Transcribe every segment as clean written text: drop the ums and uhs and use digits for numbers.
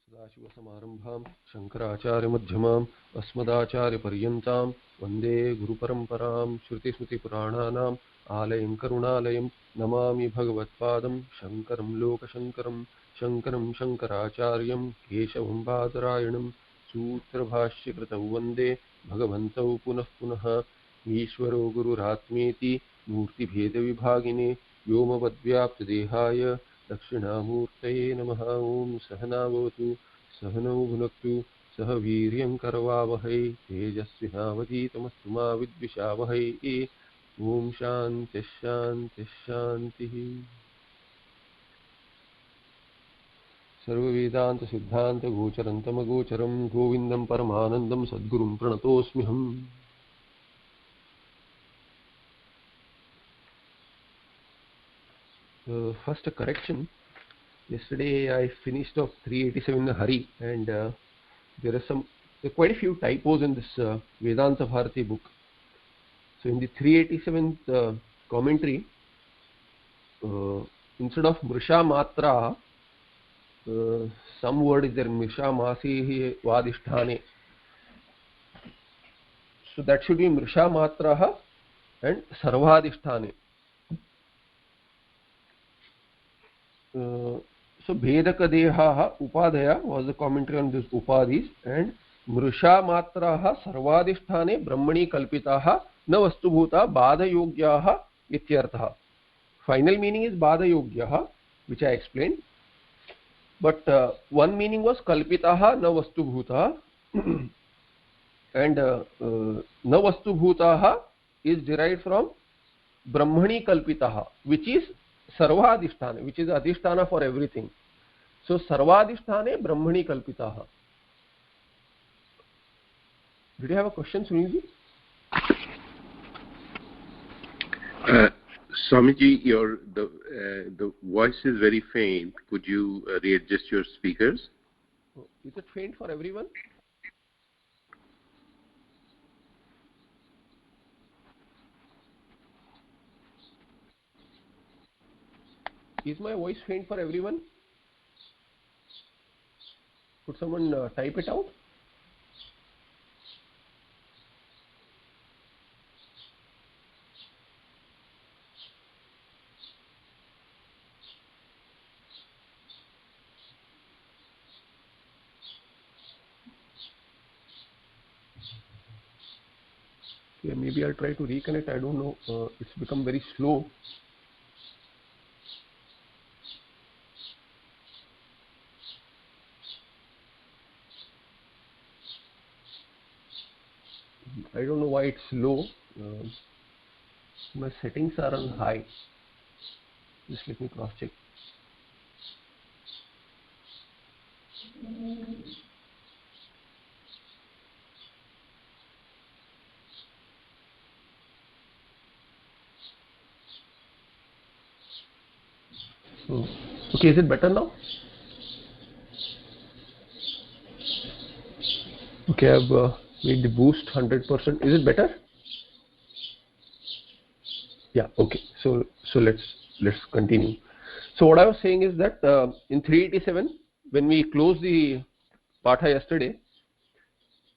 सदाशिवसमारम्भां शङ्कराचार्यमध्यमाम् अस्मदाचार्यपर्यन्तां वन्दे गुरुपरम्परां श्रुतिस्मृतिपुराणानाम् आलयं करुणालयं नमामि भगवत्पादं शङ्करं लोकशङ्करं शङ्करं शङ्कराचार्यं केशवं बादरायणं सूत्रभाष्यकृतौ वन्दे भगवन्तौ पुनः पुनः ईश्वरो गुरुरात्मेति मूर्तिभेदविभागिने व्योमवद्व्याप्तदेहाय दक्षिणामूर्तये नमः। ओं सहना भवतु सहनौ भुनक्तु सह वीर्यं करवावहै तेजस्विनावधीतमस्तु मा विद्विषावहै। ओं शान्तिः शान्तिः शान्तिः। सर्ववेदान्तसिद्धान्तगोचरं तमगोचरं गोविन्दं परमानन्दं सद्गुरुं प्रणतोऽस्म्यहम्। First a correction. Yesterday I finished off 387 in a hurry, and there are quite a few typos in this Vedanta Bharati book. So in the 387th commentary, instead of Mrisha Matra, some word is there, Mrisha Masihi Vadishthane. So that should be Mrisha Matra and Sarvadishthane. So Bhedaka Deha Upadaya was the commentary on this Upadis, and Mrisha Matraha Sarvadishthane Brahmani Kalpitaha Na Vastubhuta Bada Yogyaha Ityartha. Final meaning is Bada Yogyaha, which I explained, but one meaning was Kalpitaha Na Vastubhuta, and Na Vastubhutaha is derived from Brahmani Kalpitaha, which is Sarvadhisthane, which is Adhisthana for everything. So Sarvadhisthane Brahmani Kalpitaha. Did you have a question, Sunilji? Swamiji, the voice is very faint. Could you readjust your speakers? Is it faint for everyone? Is my voice faint for everyone? Could someone type it out? Okay, maybe I'll try to reconnect. I don't know. It's become very slow. I don't know why it's low. My settings are on high. Just let me cross check. So, okay, is it better now? Okay, I've made the boost 100%. Is it better? Yeah. Okay. So let's continue. So what I was saying is that in 387, when we closed the Patha yesterday,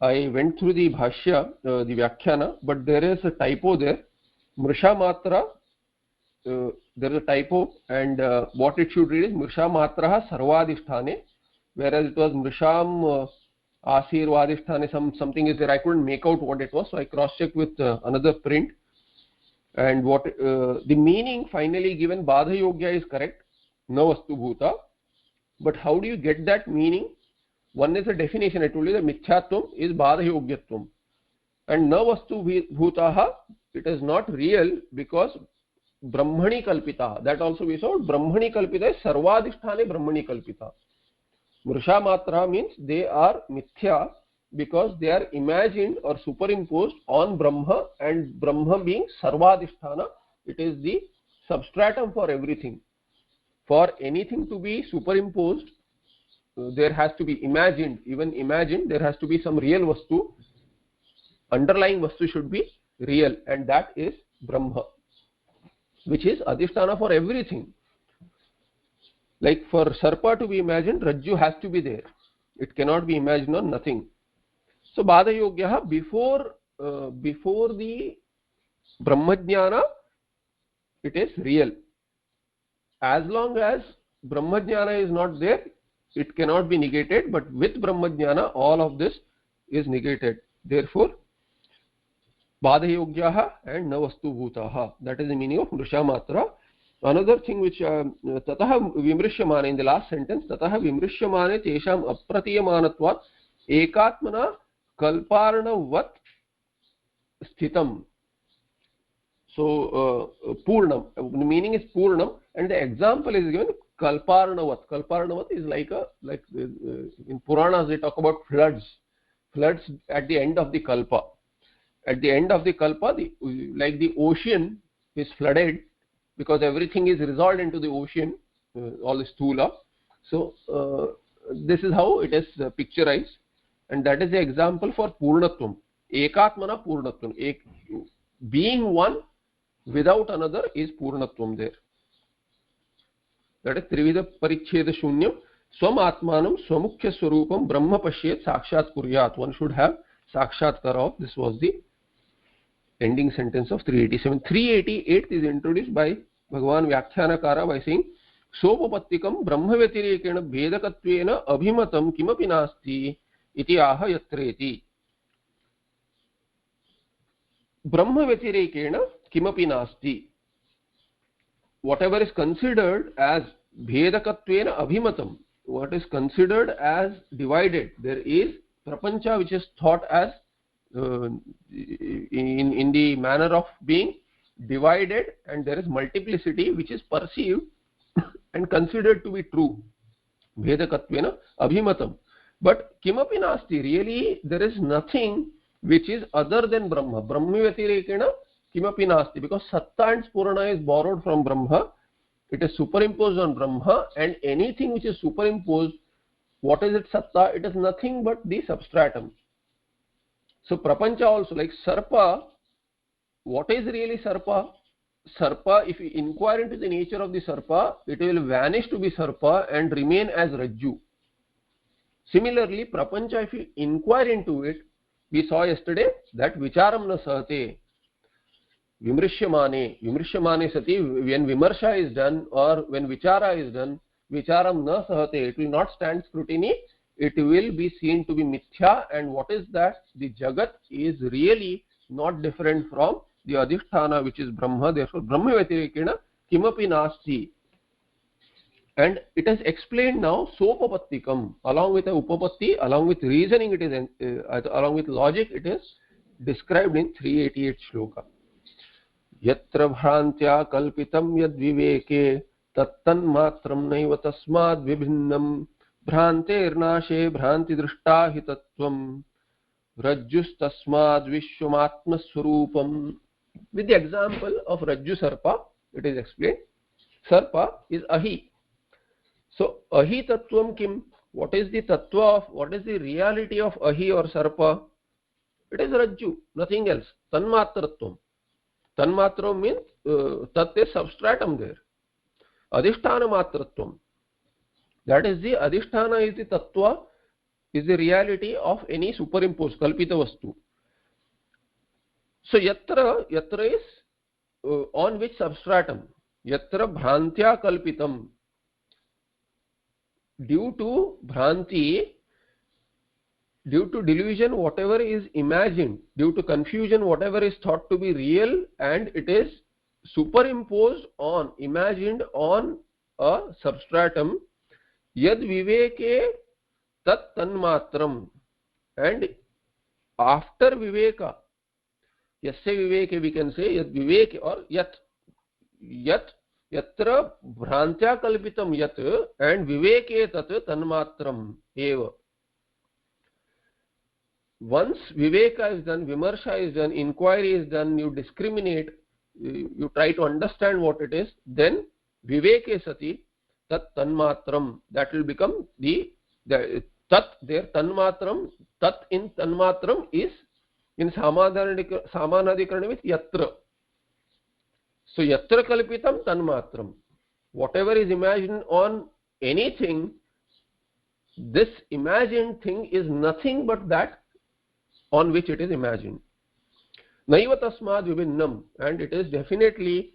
I went through the Bhashya, the Vyakhyana, but there is a typo there. Mrisha Matra, there is a typo, and what it should read is Mrisha Matraha Sarvadhisthane, whereas it was Mrisham Asirvadhisthane, something is there. I couldn't make out what it was, so I cross-checked with another print. And what the meaning finally given, Badha Yogya, is correct, Na Vastu Bhuta. But how do you get that meaning? One is a definition. I told you that Mithyattvam is Badha Yogyatvam. And Na Vastu Bhutaha, it is not real because Brahmani Kalpita. That also we saw. Brahmani Kalpita is Sarvadhisthane Brahmani Kalpita. Mrisha Matra means they are Mithya because they are imagined or superimposed on Brahma, and Brahma being Sarvadhisthana, it is the substratum for everything. For anything to be superimposed, there has to be imagined. Even imagined, there has to be some real Vastu. Underlying Vastu should be real, and that is Brahma, which is Adhisthana for everything. Like for Sarpa to be imagined, Rajju has to be there. it cannot be imagined on nothing. So Badha Yogyah, before the Brahmajnana, it is real. As long as Brahmajnana is not there, it cannot be negated, but with Brahmajnana, all of this is negated. Therefore, Badhayogyah and na vastu bhutaha. That is the meaning of Mrisha Matra. Another thing which Tataha Vimrishyamane, in the last sentence, Tataha Vimrishyamane Tesham Apratiyamanatvat Ekatmana Kalparnavat Sthitam. So Purnam, the meaning is Purnam, and the example is given Kalparnavat. Kalparnavat is like in Puranas they talk about floods at the end of the Kalpa. At the end of the Kalpa, like the ocean is flooded because everything is resolved into the ocean, all the Sthula. So this is how it is picturized, and that is the example for Purnatvam. Ekatmana Purnatvam. Being one without another is Purnatvam there. That is Trivida Paricheda Shunyam Swam Atmanam Swamukhya Swarupam Brahma Pashyet Sakshat Kuryat. One should have Sakshatkara of. This was the ending sentence of 387. 388 is introduced by Bhagavan Vyakhyanakara by saying Sopapattikam Brahma Vyatirekena Bhedakatvena Abhimatam Kimapi Nasti Iti Aha Yatreti. Brahma Vyatirekena Kimapi Nasti. Whatever is considered as Bhedakatvena Abhimatam, what is considered as divided, there is Prapancha which is thought as in the manner of being divided, and there is multiplicity which is perceived and considered to be true. Bhedakatvena Abhimatam. But Kimapi Nasti, really there is nothing which is other than Brahma. Brahma Vyatirekena Kimapi Nasti, because Satta and Spurana is borrowed from Brahma. It is superimposed on Brahma, and anything which is superimposed, what is it Satta? It is nothing but the substratum. So Prapancha also, like Sarpa, what is really Sarpa? Sarpa, if you inquire into the nature of the Sarpa, it will vanish to be Sarpa and remain as Rajju. Similarly, Prapancha, if you inquire into it, we saw yesterday that Vicharam na sahate, Vimrishyamane sati, when Vimarsha is done or when Vichara is done, Vicharam na sahate, it will not stand scrutiny. It will be seen to be mithya, and what is that? The Jagat is really not different from the Adhishthana which is Brahma. Therefore Brahma Vyatirekena Kimapi Nasti. And it is explained now Sopapattikam, along with a Upapatti, along with reasoning, it is along with logic, it is described in 388 shloka. Yatra bhrantya kalpitam yad viveke tattan matram naiva tasmad vibhinnam Bhrantirnashe Bhranti Drishta Hitatvam Rajjus Tasmad Vishwamatma Swarupam. With the example of Rajju Sarpa, it is explained. Sarpa is Ahi. So Ahi Tattvam Kim? What is the Tattva of, what is the reality of Ahi or Sarpa? It is Rajju, nothing else. Tanmatratvam. Tanmatram means Tat is substratum there. Adhisthana Matratvam. That is the Adhisthana is the Tattva, is the reality of any superimposed Kalpita Vastu. So Yatra is on which substratum? Yatra Bhrantya Kalpitam. Due to Bhranti, due to delusion, whatever is imagined, due to confusion, whatever is thought to be real, and it is superimposed on, imagined on a substratum, Yad Viveke Tat Tanmatram. And after Viveka, Yasya Viveke we can say, Yad Viveke or Yat Yatra Bhrantya Kalpitam Yat and Viveke Tat Tanmatram Eva. Once Viveka is done, Vimarsha is done, inquiry is done, you discriminate, you try to understand what it is, then Viveke Sati Tat Tanmatram, that will become the Tat there, Tanmatram, Tat in Tanmatram is in Samanadikarana with Yatra. So Yatra Kalpitam Tanmatram. Whatever is imagined on anything, this imagined thing is nothing but that on which it is imagined. Naiva tasmad vibinnam, and it is definitely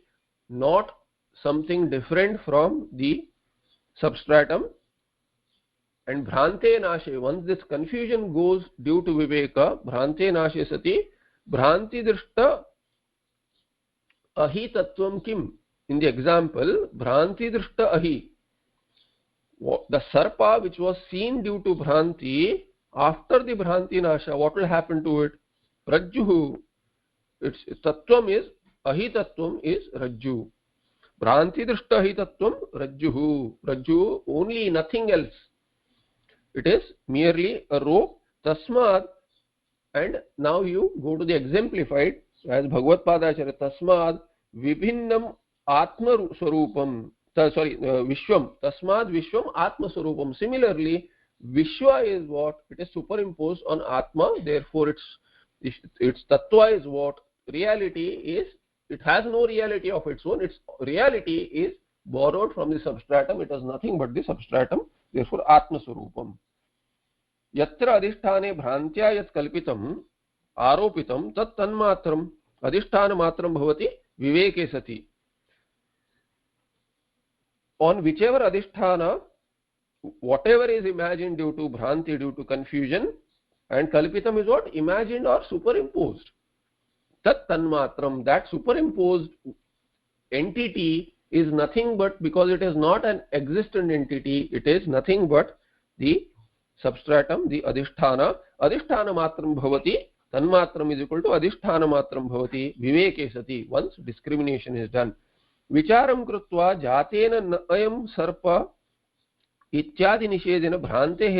not something different from the substratum. And bhrante nashe, once this confusion goes due to viveka, bhrante nashe sati bhranti drishta ahi tattvam kim. In the example, bhranti drishta ahi, the sarpa which was seen due to bhranti, after the bhranti nasha, what will happen to it? Rajjuhu, its tattvam is, ahi tattvam is rajju. Bhranti drishta ahi tattvam rajjuhu. Rajju, only, nothing else. It is merely a rope. Tasmad, and now you go to the exemplified as Bhagavad Padacharya. Tasmad vibhinnam atma swarupam. Vishwam. Tasmad vishwam atma swarupam. Similarly, Vishwa is what? It is superimposed on Atma. Therefore, its tattva is what? Reality is. It has no reality of its own. Its reality is borrowed from the substratum. It is nothing but the substratum. Therefore, Atma swarupam. यत्र अधिष्ठाने भ्रांत्या यत् कल्पितम् आरोपितं तत् तन्मात्रम् अधिष्ठानमात्रं भवति विवेके सति. On whichever adhisthana, whatever is imagined due to bhranti, due to confusion, and kalpitam is what? Imagined or superimposed. Tat tanmatram, that superimposed entity is nothing but, because it is not an existent entity, it is nothing but the substratum, the adhisthana. Adhisthana matram bhavati, tanmatram is equal to adhisthana matram bhavati viveke sati, once discrimination is done. Vicharam krutva jatena ayam sarpa इत्यादि निषेधेन भ्रांतेः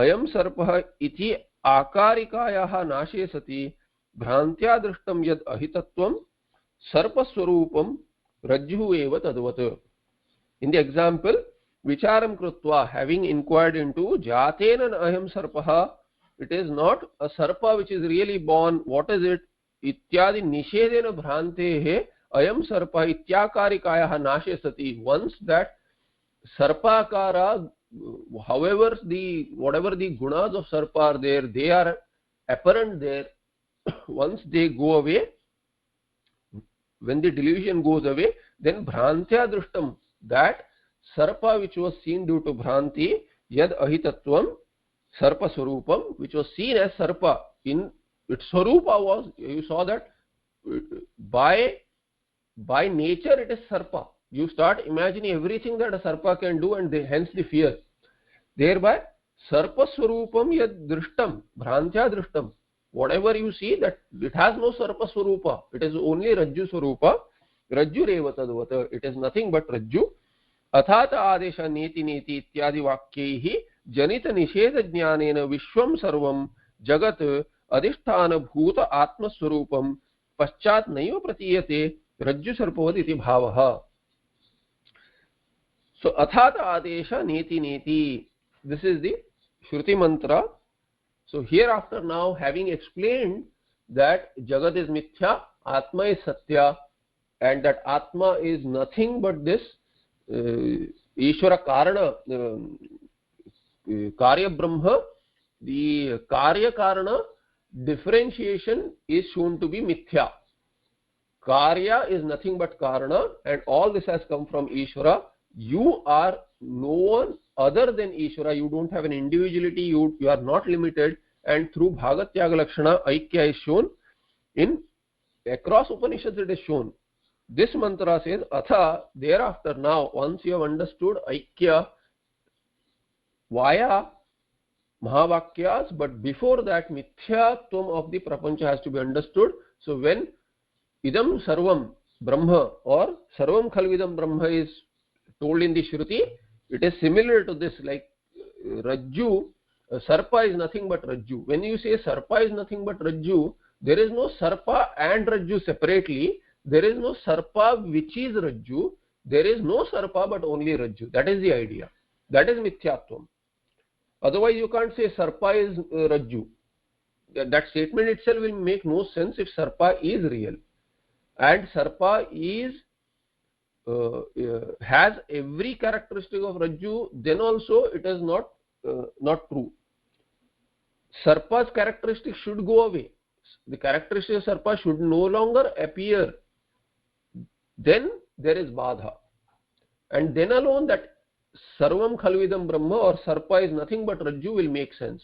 अयं सर्पः इति आकारिकायाः नाशे सति भ्रांत्या दृष्टं यद् अहितत्वं सर्पस्वरूपं रज्जुः एव तद्वत्. In the example, vicharam krutva, having inquired into jatena ayam sarpah, it is not a sarpa which is really born. What is it? Ityadi nishedena bhrantehe ayam sarpa ityakarikayah nashe sati. Once that sarpakara, however whatever the gunas of sarpa are there, they are apparent there. Once they go away, when the delusion goes away, then bhrantya drishtam, that sarpa which was seen due to bhranti, yad ahitatvam sarpa swarupam, which was seen as sarpa, in its swarupa was, you saw that by nature it is sarpa. You start imagining everything that a sarpa can do, and hence the fear. Thereby, sarpa swarupam yad drishtam, bhrantya drishtam, whatever you see, that it has no sarpa swarupa, it is only rajju swarupa. Rajju reva tadvata, it is nothing but rajju. Athata adesha neti neti ityadi vakyaihi janita nisheda jnanena vishwam sarvam jagat adhisthana bhuta atma swarupam paschat naiva pratiyate rajju sarpavad iti bhavaha. So athata adesha neti neti, this is the Shruti mantra. So hereafter, now having explained that Jagat is mithya, Atma is satya, and that Atma is nothing but this Ishvara Karana, Karya Brahma, the Karya Karana differentiation is shown to be mithya. Karya is nothing but Karana, and all this has come from Ishvara. You are no one other than Ishvara. You don't have an individuality, you are not limited, and through Bhagatyaga Lakshana, Aikya is shown. In across Upanishads it is shown. This mantra says, Atha, thereafter, now, once you have understood Aikya via Mahavakyas, but before that, Mithyatvam of the Prapancha has to be understood. So when Idam Sarvam Brahma or Sarvam Khalvidam Brahma is told in the Shruti, it is similar to this, like Rajju, Sarpa is nothing but Rajju. When you say Sarpa is nothing but Rajju, there is no Sarpa and Rajju separately. There is no Sarpa which is Rajju. There is no Sarpa but only Rajju. That is the idea. That is Mithyatvam. Otherwise you can't say Sarpa is Rajju. That statement itself will make no sense if Sarpa is real. And Sarpa is has every characteristic of Rajju, then also it is not not true. Sarpa's characteristics should go away. The characteristic of Sarpa should no longer appear. Then there is Badha. And then alone that Sarvam Khalvidam Brahma or Sarpa is nothing but Rajju will make sense.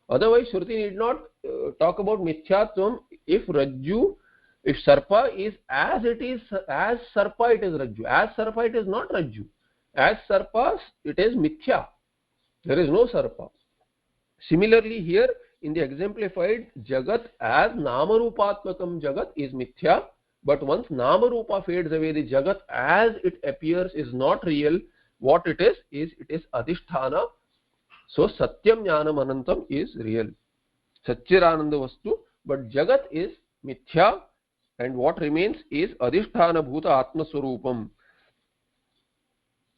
Otherwise, Shruti need not talk about Mithyatvam if Sarpa is as it is, as Sarpa it is Rajju. As Sarpa it is not Rajju. As Sarpa it is Mithya. There is no Sarpa. Similarly here in the exemplified Jagat as Namarupatmakam Jagat is Mithya, but once Namarupa fades away, the Jagat as it appears is not real. What it is Adhisthana. So Satyam Jnanam Anantam is real. Satchirananda Vastu, but Jagat is Mithya and what remains is Adhisthana Bhuta Atma Swarupam.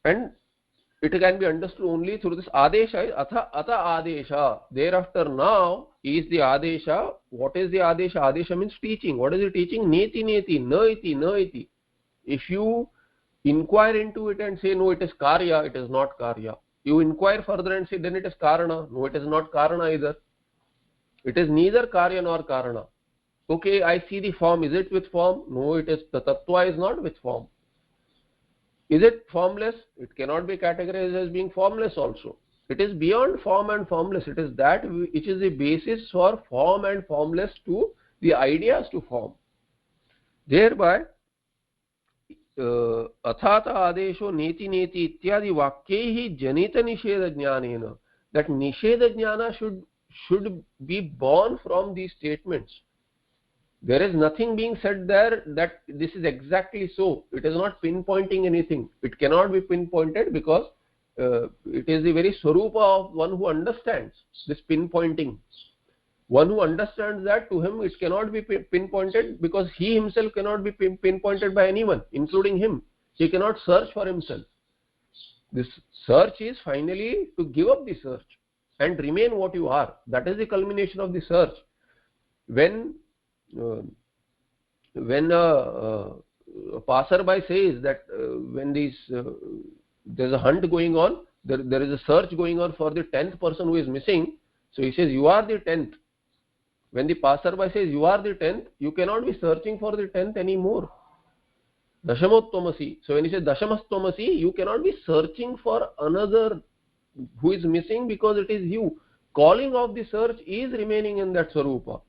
And it can be understood only through this Adesha, Atha Adesha. Thereafter now is the Adesha. What is the Adesha? Adesha means teaching. What is the teaching? Neti neti, na iti. If you inquire into it and say no, it is Karya, it is not Karya. You inquire further and say then it is Karana. No, it is not Karana either. It is neither Karya nor Karana. Okay, I see the form. Is it with form? No, it is. The Tattva is not with form. Is it formless? It cannot be categorized as being formless also. It is beyond form and formless. It is that which is the basis for form and formless to the ideas to form. Thereby, athata adesho neti neti ityadi vakyehi janita nisheda jnanena. That nisheda jnana should be born from these statements. There is nothing being said there that this is exactly so. It is not pinpointing anything. It cannot be pinpointed because it is the very swarupa of one who understands this pinpointing. One who understands that, to him it cannot be pinpointed because he himself cannot be pinpointed by anyone, including him. He cannot search for himself. This search is finally to give up the search and remain what you are. That is the culmination of the search. When a passerby says that when there's a hunt going on, there is a search going on for the 10th person who is missing, so he says you are the 10th. When the passerby says you are the 10th, you cannot be searching for the 10th anymore. Dashamottvamasi. So when he says Dashamastvamasi, you cannot be searching for another who is missing because it is you. Calling of the search is remaining in that Swarupa.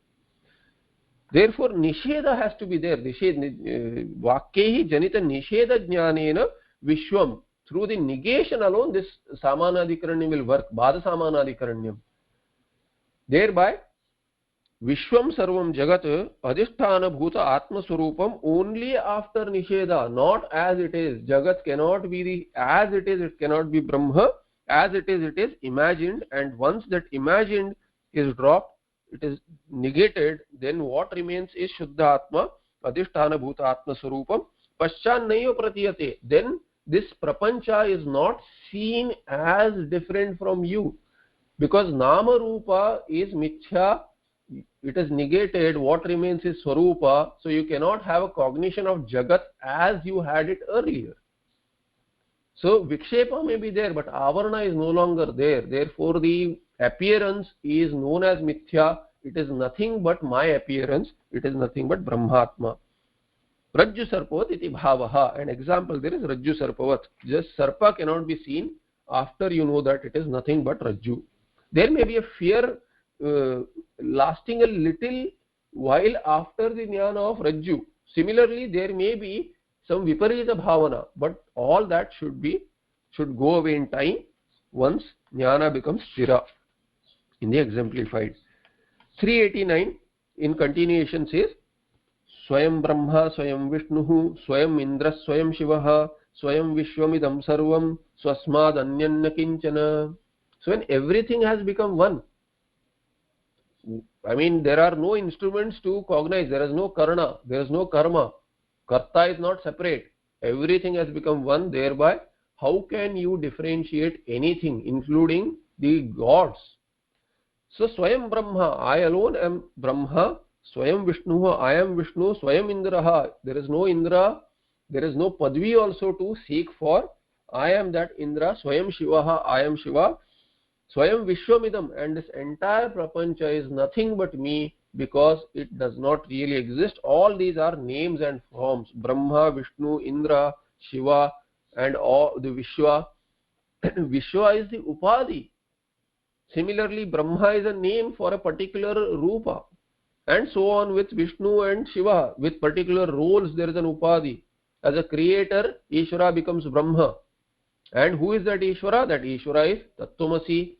Therefore, Nisheda has to be there. Vakyehi janita Nisheda jnanena Vishwam. Through the negation alone, this Samanadikaranyam will work. Bada Samanadikaranyam. Thereby, Vishwam Sarvam Jagat Adhisthana Bhuta Atma Swarupam only after Nisheda, not as it is. Jagat cannot be as it is, it cannot be Brahma. As it is imagined, and once that imagined is dropped, it is negated, then what remains is Shuddha Atma, Adhisthana Bhuta Atma Swarupam, Paschan Nayo Pratiyate. Then this Prapancha is not seen as different from you. Because Nama Rupa is Mithya, it is negated, what remains is Swarupa, so you cannot have a cognition of Jagat as you had it earlier. So Vikshepa may be there, but Avarana is no longer there. Therefore the appearance is known as Mithya. It is nothing but my appearance. It is nothing but Brahmatma. Rajju Sarpavat iti bhavaha. An example there is Rajju Sarpavat. Just Sarpa cannot be seen after you know that it is nothing but Rajju. There may be a fear lasting a little while after the jnana of Rajju. Similarly, there may be some Viparita Bhavana, but all that should go away in time once jnana becomes Stira in the exemplified. 389 in continuation says Swayam Brahma, Swayam Vishnuhu, Swayam Indra, Swayam Shivaha, Swayam Vishwamidam Sarvam, Swasmad Anyanna Kinchana. So when everything has become one, I mean there are no instruments to cognize, there is no karna, there is no karma, karta is not separate, everything has become one. Thereby how can you differentiate anything including the gods? So Swayam Brahma, I alone am Brahma. Swayam Vishnu, I am Vishnu. Swayam Indraha, there is no Indra, there is no Padvi also to seek for. I am that Indra. Swayam Shivaha, I am Shiva. Swayam Vishwamidam, and this entire prapancha is nothing but me, because it does not really exist. All these are names and forms. Brahma, Vishnu, Indra, Shiva, and all the Vishwa. Vishwa is the Upadhi. Similarly, Brahma is a name for a particular Rupa. And so on with Vishnu and Shiva. With particular roles, there is an Upadhi. As a creator, Ishvara becomes Brahma. And who is that Ishvara? That Ishvara is Tattvamasi.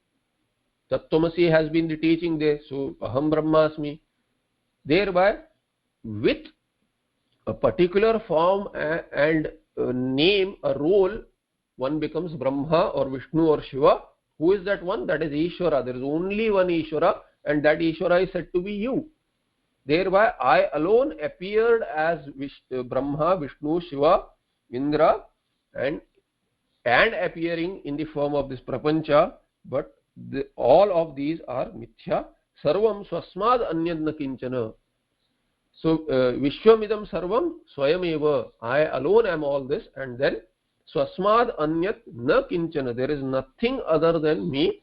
Tattvamasi has been the teaching there. So, Aham Brahmasmi. Thereby, with a particular form and a name, a role, one becomes Brahma or Vishnu or Shiva. Who is that one? That is Ishvara. There is only one Ishvara, and that Ishvara is said to be you. Thereby, I alone appeared as Brahma, Vishnu, Shiva, Indra, and appearing in the form of this prapancha, but all of these are mithya. Sarvam swasmad anyad na kinchana. So, Vishwamidam sarvam swayameva. I alone am all this, and then swasmad anyat na kinchana. There is nothing other than me.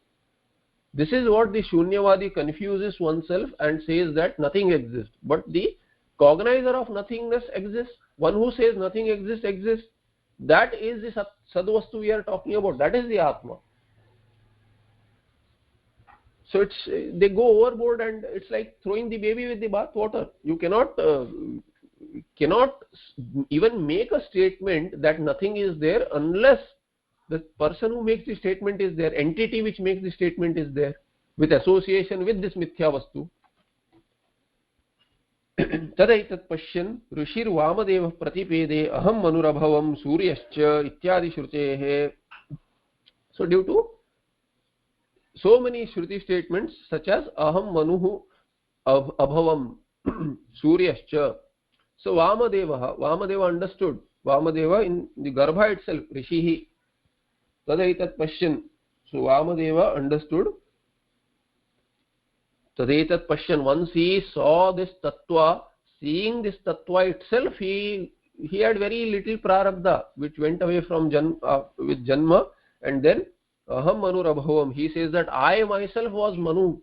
This is what the Shunyavadi confuses oneself and says that nothing exists. But the cognizer of nothingness exists. One who says nothing exists, exists. That is the Sadvastu we are talking about. That is the Atma. So they go overboard, and it's like throwing the baby with the bath water. You cannot even make a statement that nothing is there unless the person who makes the statement is there, entity which makes the statement is there, with association with this mithya vastu. Tadaitat pashyan rishir vamadeva pratipede aham manurabhavam suryascha ityadi shrutehe. So due to so many shruti statements such as aham manuhu abhavam suryascha. So Vamadeva understood. Vamadeva in the Garbha itself, Rishihi. Tadaitat pashyan. So Vamadeva understood. Tadaitat pashyan. Once he saw this tattva, seeing this tattva itself, he had very little prarabdha, which went away from with Janma, and then aham manurabhavam. He says that I myself was Manu.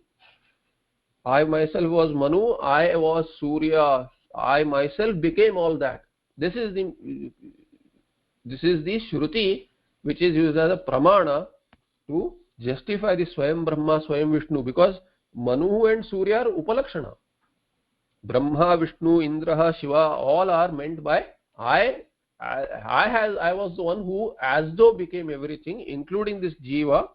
I myself was Manu. I was Surya. I myself became all that. This is the Shruti which is used as a pramana to justify the Swayam Brahma, Swayam Vishnu, because Manu and Surya are upalakshana. Brahma, Vishnu, Indra, Shiva, all are meant by I was the one who as though became everything, including this Jiva.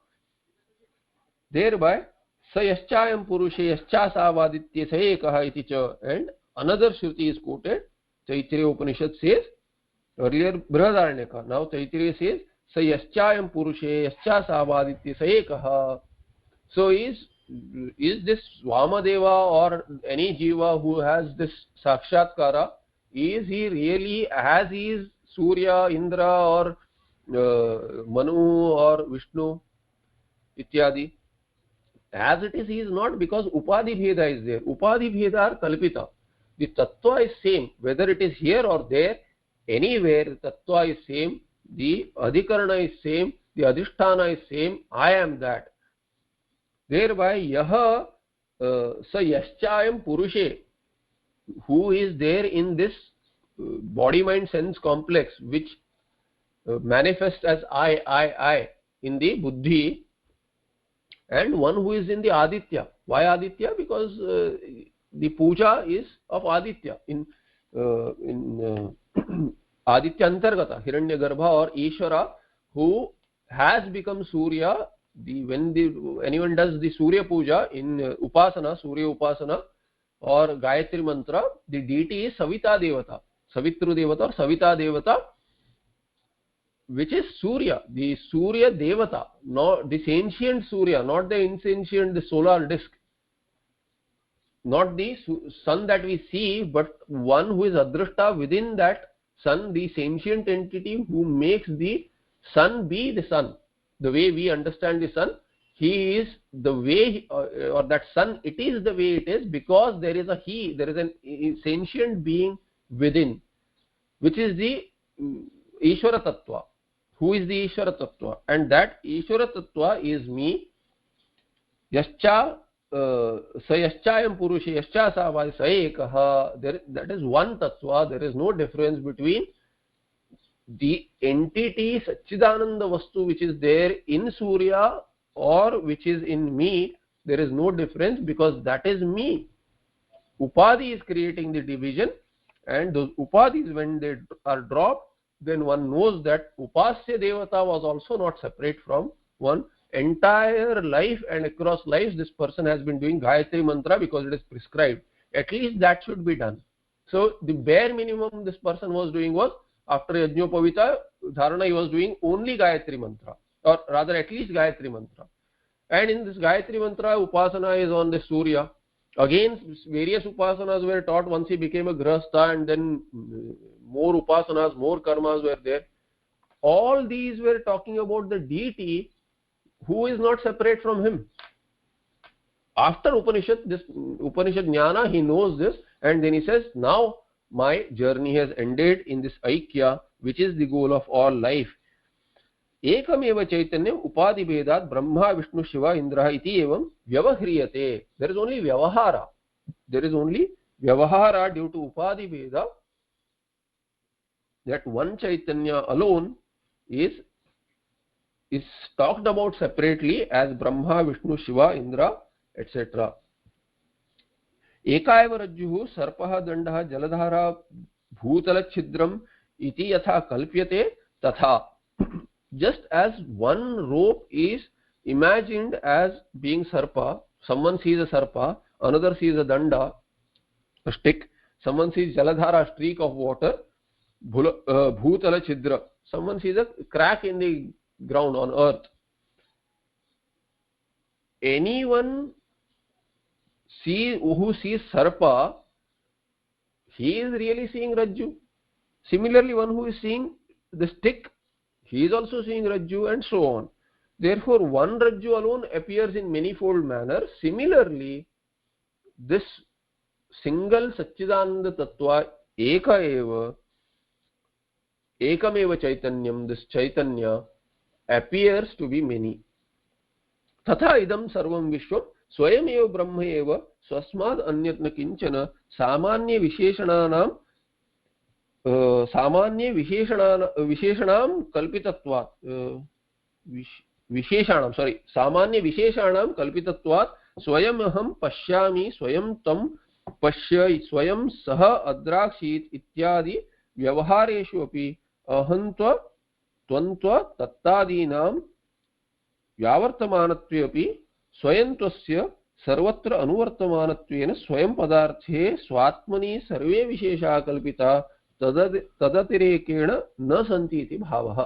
Thereby, sa yaschayam purushe yascha savaditya saekaha iti cha. And another Shruti is quoted. Taittiriya Upanishad says, earlier Brihadaranyaka, now Taittiriya says, sa yaschayam purushe yascha savaditya saekaha. So is this Vamadeva or any Jiva who has this Sakshatkara, is he really as he is Surya, Indra or Manu or Vishnu ityadi? As it is, he is not, because Upadhi Bheda is there. Upadhi Bheda are Kalpita. The Tattva is same, whether it is here or there, anywhere the Tattva is same, the Adhikarana is same, the Adhisthana is same, I am that. Thereby, Yaha sa yaschayam purushe, who is there in this body mind sense complex which manifests as I in the buddhi, and one who is in the Aditya. Why Aditya? Because the puja is of Aditya in Aditya Antargata, Hiranyagarbha or Ishvara, who has become Surya. When anyone does the Surya puja in Upasana, Surya Upasana or Gayatri Mantra, the deity is Savita Devata, Savitru Devata or Savita Devata, which is Surya, the Surya Devata, not the sentient Surya, not the insentient, the solar disk, not the sun that we see, but one who is Adrashta within that sun, the sentient entity who makes the sun be the sun. The way we understand the sun, he is the way, or that sun, it is the way it is, because there is an sentient being within, which is the Ishvara Tattva. Who is the Ishvara Tattva? And that Ishvara Tattva is me, Yascha sa yaschayam purusha yascha sa vadi sa ekah. That is one tattva. There is no difference between the entity Satchidananda Vastu which is there in Surya or which is in me. There is no difference because that is me. Upadhi is creating the division, and those upadhis, when they are dropped, then one knows that Upasya Devata was also not separate from one. Entire life and across lives this person has been doing Gayatri Mantra because it is prescribed. At least that should be done. So the bare minimum this person was doing was, after Yajnopavita Dharana, he was doing only Gayatri Mantra, or rather at least Gayatri Mantra. And in this Gayatri Mantra, Upasana is on the Surya. Again, various upasanas were taught once he became a grahastha, and then more upasanas, more karmas were there. All these were talking about the deity who is not separate from him. After Upanishad, this Upanishad Jnana, he knows this, and then he says, now my journey has ended in this Aikya, which is the goal of all life. Ekamev chaitanyam upadhi bhedat brahma vishnu shiva indra iti evam vyavahriyate. There is only vyavahara. There is only vyavahara due to upadhi bheda, that one chaitanya alone is talked about separately as Brahma, Vishnu, Shiva, Indra, etc. Eka eva rajjuh sarpah dandah jaladhara bhutala chhidram iti yatha kalpyate tatha. Just as one rope is imagined as being sarpa, someone sees a sarpa, another sees a danda, a stick, someone sees jaladhara, a streak of water, bhutala chhidra, someone sees a crack in the ground on earth. Anyone who sees sarpa, he is really seeing rajju. Similarly, one who is seeing the stick, he is also seeing rajju, and so on. Therefore, one rajju alone appears in manifold manner. Similarly, this single Satchidananda Tattva ekam eva chaitanyam, this chaitanya, appears to be many. Tatha idam sarvam vishwam swayam eva brahma eva swasmad anyatna kinchana samanya visheshananam visheshanam kalpitatvat samanya visheshanam kalpitatvat swayam aham pashyami swayam tam pashyai swayam saha adrakshit ityadi vyavahareshu api ahantva twantva tattadinam व्यावर्तमानत्वे अपि स्वयंत्वस्य सर्वत्र अनुवर्तमानत्वेन स्वयं पदार्थे स्वात्मनि सर्वे विशेषा कल्पिता तदतिरेकेण न सन्ति इति भावः.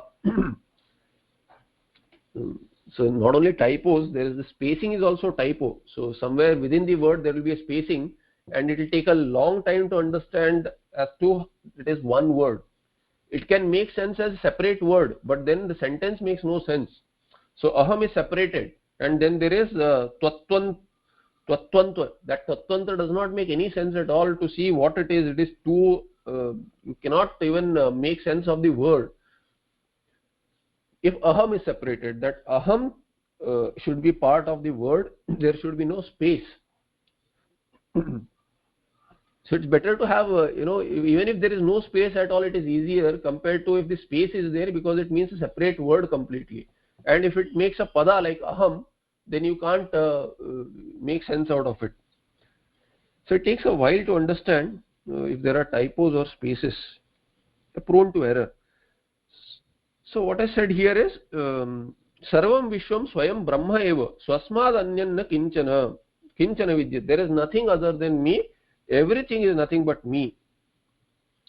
So not only typos, there is the spacing is also typo. So somewhere within the word there will be a spacing, and it will take a long time to understand as to it is one word. It can make sense as a separate word, but then the sentence makes no sense. So aham is separated, and then there is twattvantva. That twattvantva does not make any sense at all to see what it is. It is too, you cannot even make sense of the word. If aham is separated, that aham should be part of the word, there should be no space. So it's better to have, even if there is no space at all, it is easier compared to if the space is there, because it means a separate word completely. And if it makes a pada like aham, then you can't make sense out of it. So it takes a while to understand if there are typos or spaces. They're prone to error. So what I said here is sarvam vishwam swayam brahma eva swasmad anyanna kinchana vidyat. There is nothing other than me. Everything is nothing but me.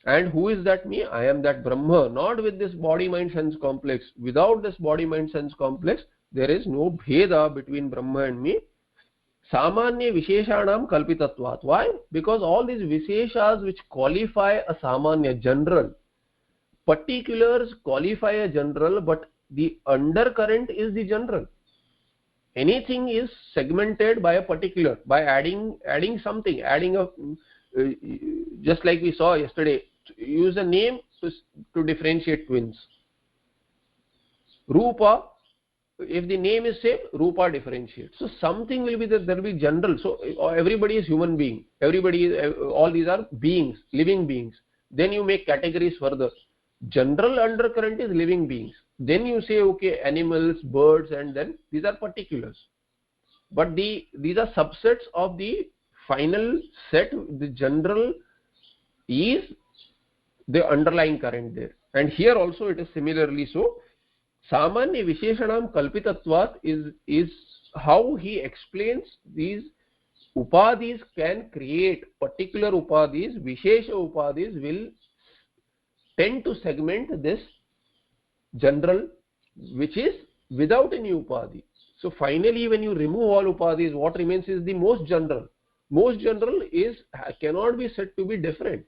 And who is that me? I am that Brahma, not with this body mind sense complex. Without this body mind sense complex, there is no bheda between Brahma and me. Samanya visheshanam kalpitatvat. Why? Because all these visheshas which qualify a samanya, general, particulars qualify a general, but the undercurrent is the general. Anything is segmented by a particular, by adding something, adding a, just like we saw yesterday, use a name to differentiate twins. Rupa if the name is same, Rupa differentiates. So something will be there, there will be general. So everybody is human being. Everybody is, all these are beings, living beings. Then you make categories further. General undercurrent is living beings. Then you say, okay, animals, birds, and then these are particulars. But these are subsets of the final set. The general is the underlying current there. And here also it is similarly so. Samanya Visheshanam Kalpitatvat is how he explains these upadhis can create particular upadhis. Vishesha upadhis will tend to segment this general, which is without any upadhi. So finally, when you remove all upadhis, what remains is the most general. Most general is cannot be said to be different.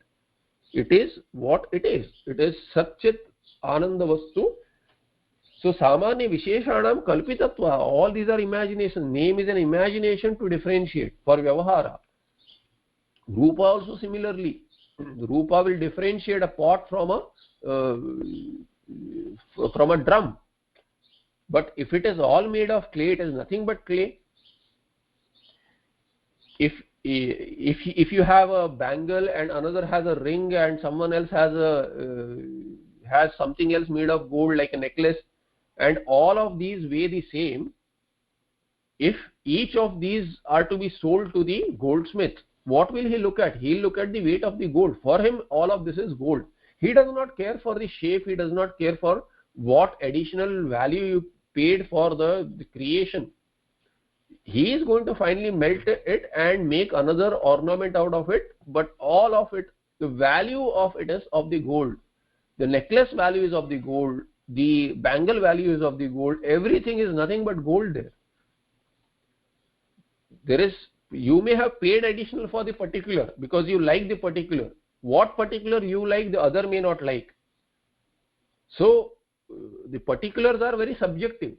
It is what it is. It is Satchit Ananda Vastu. So Samanya Visheshanam Kalpitatva, all these are imagination. Name is an imagination to differentiate for Vyavahara. Rupa also similarly. Rupa will differentiate a pot from a drum. But if it is all made of clay, it is nothing but clay. If you have a bangle and another has a ring and someone else has something else made of gold like a necklace, and all of these weigh the same, if each of these are to be sold to the goldsmith, what will he look at? He'll look at the weight of the gold. For him, all of this is gold. He does not care for the shape. He does not care for what additional value you paid for the creation. He is going to finally melt it and make another ornament out of it, but all of it, the value of it is of the gold. The necklace value is of the gold. The bangle value is of the gold. Everything is nothing but gold there. You may have paid additional for the particular because you like the particular. What particular you like, the other may not like. So the particulars are very subjective.